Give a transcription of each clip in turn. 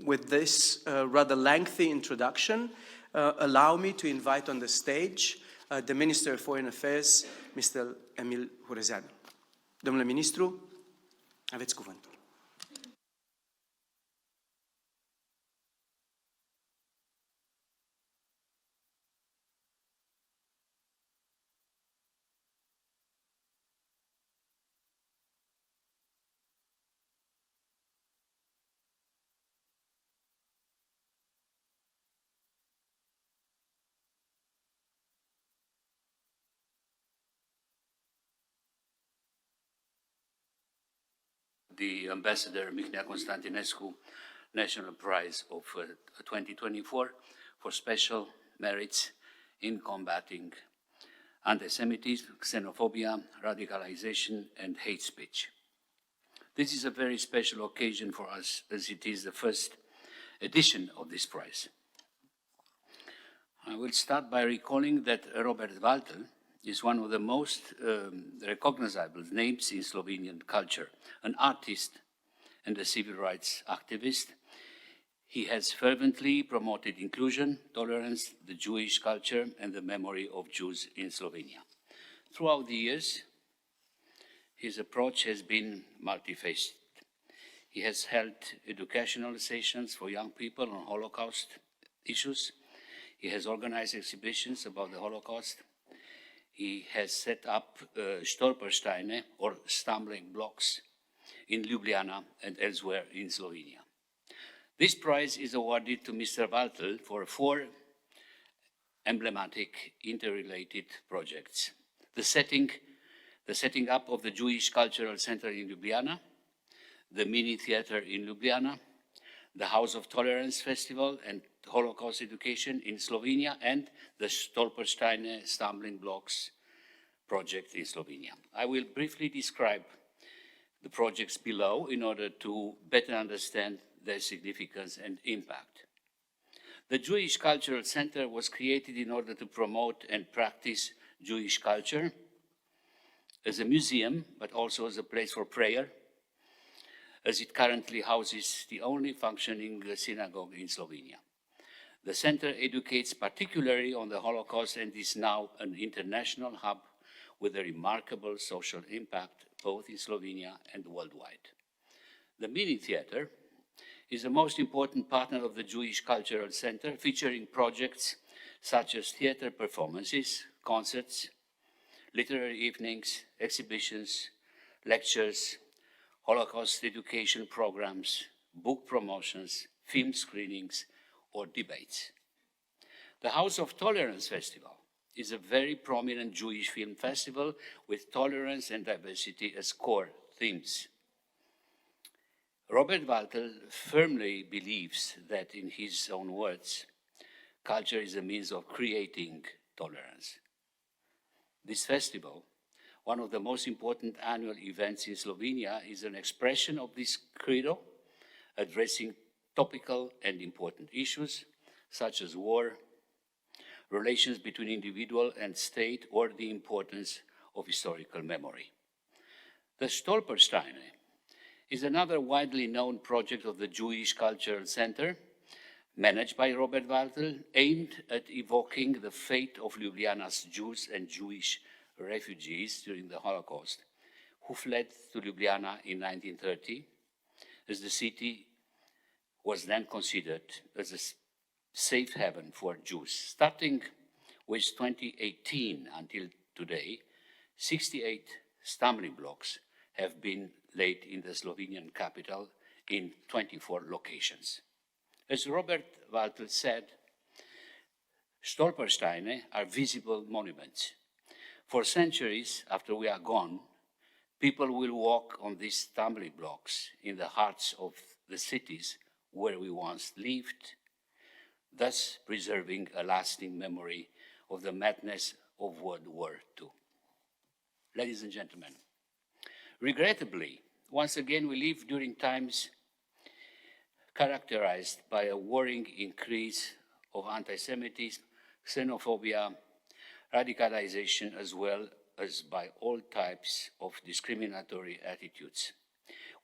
with this rather lengthy introduction, allow me to invite on the stage the Minister of Foreign Affairs, Mr. Emil Hurezeanu. Domnule Ministru, aveți cuvântul. The Ambassador Mihnea Constantinescu National Prize of 2024 for special merits in combating antisemitism, xenophobia, radicalization, and hate speech. This is a very special occasion for us, as it is the first edition of this prize. I will start by recalling that Robert Waltel is one of the most recognizable names in Slovenian culture, an artist and a civil rights activist. He has fervently promoted inclusion, tolerance, the Jewish culture, and the memory of Jews in Slovenia. Throughout the years, his approach has been multifaceted. He has held educational sessions for young people on Holocaust issues. He has organized exhibitions about the Holocaust. He has set up Stolpersteine, or stumbling blocks, in Ljubljana and elsewhere in Slovenia. This prize is awarded to Mr. Waltel for 4 emblematic interrelated projects. The setting up of the Jewish Cultural Center in Ljubljana, the mini theater in Ljubljana, the House of Tolerance Festival and Holocaust Education in Slovenia, and the Stolpersteine Stumbling Blocks project in Slovenia. I will briefly describe the projects below in order to better understand their significance and impact. The Jewish Cultural Center was created in order to promote and practice Jewish culture as a museum, but also as a place for prayer, as it currently houses the only functioning synagogue in Slovenia. The center educates particularly on the Holocaust and is now an international hub with a remarkable social impact both in Slovenia and worldwide. The mini theater is the most important partner of the Jewish Cultural Center, featuring projects such as theater performances, concerts, literary evenings, exhibitions, lectures, Holocaust education programs, book promotions, film screenings, or debates. The House of Tolerance Festival is a very prominent Jewish film festival with tolerance and diversity as core themes. Robert Waltel firmly believes that, in his own words, culture is a means of creating tolerance. This festival, one of the most important annual events in Slovenia, is an expression of this credo, addressing topical and important issues such as war, relations between individual and state, or the importance of historical memory. The Stolpersteine is another widely known project of the Jewish Cultural Center, managed by Robert Waltel, aimed at evoking the fate of Ljubljana's Jews and Jewish refugees during the Holocaust, who fled to Ljubljana in 1930, as the city was then considered as a safe haven for Jews. Starting with 2018 until today, 68 stumbling blocks have been laid in the Slovenian capital in 24 locations. As Robert Waltel said, Stolpersteine are visible monuments. For centuries after we are gone, people will walk on these stumbling blocks in the hearts of the cities where we once lived, thus preserving a lasting memory of the madness of World War II. Ladies and gentlemen, regrettably, once again we live during times characterized by a worrying increase of antisemitism, xenophobia, radicalization, as well as by all types of discriminatory attitudes.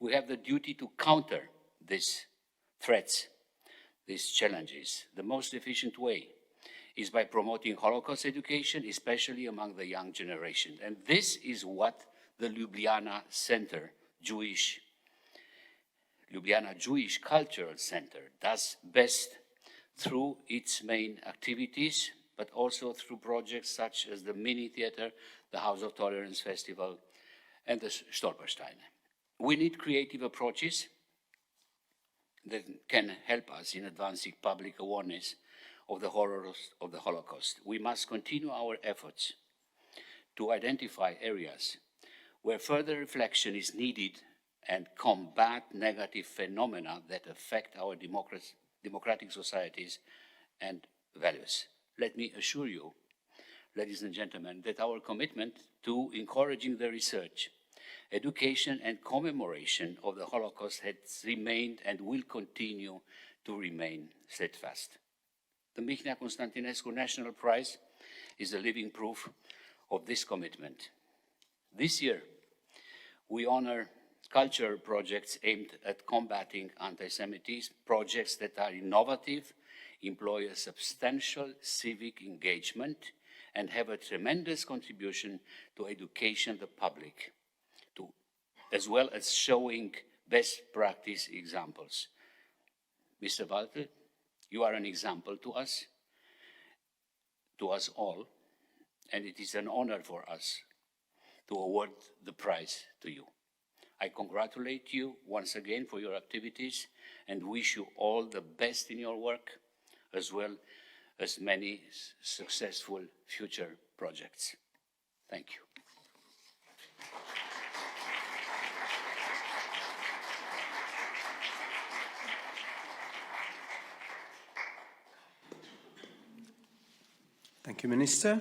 We have the duty to counter these threats these challenges. The most efficient way is by promoting Holocaust education, especially among the young generation. And this is what the Ljubljana Jewish Cultural Center does best through its main activities, but also through projects such as the Mini Theater, the House of Tolerance Festival, and the Stolperstein. We need creative approaches that can help us in advancing public awareness of the horrors of the Holocaust. We must continue our efforts to identify areas where further reflection is needed and combat negative phenomena that affect our democratic societies and values. Let me assure you, ladies and gentlemen, that our commitment to encouraging the research, education and commemoration of the Holocaust has remained and will continue to remain steadfast. The Mihnea Constantinescu National Prize is a living proof of this commitment. This year, we honor cultural projects aimed at combating anti-Semitism, projects that are innovative, employ a substantial civic engagement, and have a tremendous contribution to education the public, as well as showing best practice examples. Mr. Walter, you are an example to us all, and it is an honor for us to award the prize to you. I congratulate you once again for your activities and wish you all the best in your work, as well as many successful future projects. Thank you. Thank you, Minister.